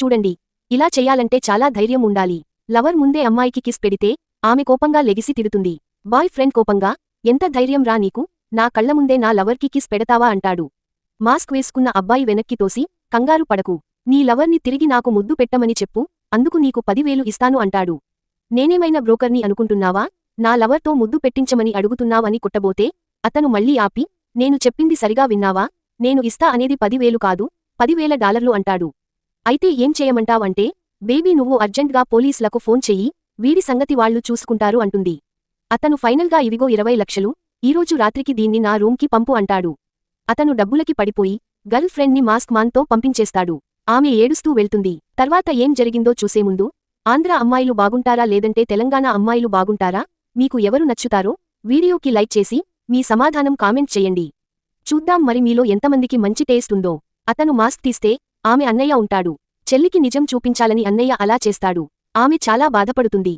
చూడండి. ఇలా చెయ్యాలంటే చాలా ధైర్యం ఉండాలి. లవర్ ముందే అమ్మాయికి కిస్ పెడితే ఆమె కోపంగా లెగిసి తిడుతుంది. బాయ్ ఫ్రెండ్ కోపంగా, ఎంత ధైర్యం రా నీకు, నా కళ్లముందే నా లవర్కి కిస్ పెడతావా అంటాడు. మాస్క్ వేసుకున్న అబ్బాయి వెనక్కి తోసి, కంగారు పడకు, నీ లవర్ని తిరిగి నాకు ముద్దు పెట్టమని చెప్పు, అందుకు నీకు 10,000 ఇస్తాను అంటాడు. నేనేమైనా బ్రోకర్ని అనుకుంటున్నావా, నా లవర్తో ముద్దు పెట్టించమని అడుగుతున్నావని కొట్టబోతే అతను మళ్ళీ ఆపి, నేను చెప్పింది సరిగా విన్నావా, నేను ఇస్తా అనేది 10,000 కాదు, $10,000 అంటాడు. అయితే ఏం చేయమంటావంటే, బేబీ నువ్వు అర్జెంట్గా పోలీసులకు ఫోన్ చెయ్యి, వీడి సంగతి వాళ్ళు చూసుకుంటారు అంటుంది. అతను ఫైనల్గా ఇవిగో 20 లక్షలు, ఈరోజు రాత్రికి దీన్ని నా రూమ్కి పంపు అంటాడు. అతను డబ్బులకి పడిపోయి గర్ల్ ఫ్రెండ్ని మాస్క్ మాన్తో పంపించేస్తాడు. ఆమె ఏడుస్తూ వెళ్తుంది. తర్వాత ఏం జరిగిందో చూసేముందు, ఆంధ్ర అమ్మాయిలు బాగుంటారా లేదంటే తెలంగాణ అమ్మాయిలు బాగుంటారా, మీకు ఎవరు నచ్చుతారో వీడియోకి లైక్ చేసి మీ సమాధానం కామెంట్ చెయ్యండి. చూద్దాం మరి మీలో ఎంతమందికి మంచి టేస్ట్ ఉందో. అతను మాస్క్ తీస్తే ఆమె అన్నయ్య ఉంటాడు. చెల్లికి నిజం చూపించాలని అన్నయ్య అలా చేస్తాడు. ఆమె చాలా బాధపడుతుంది.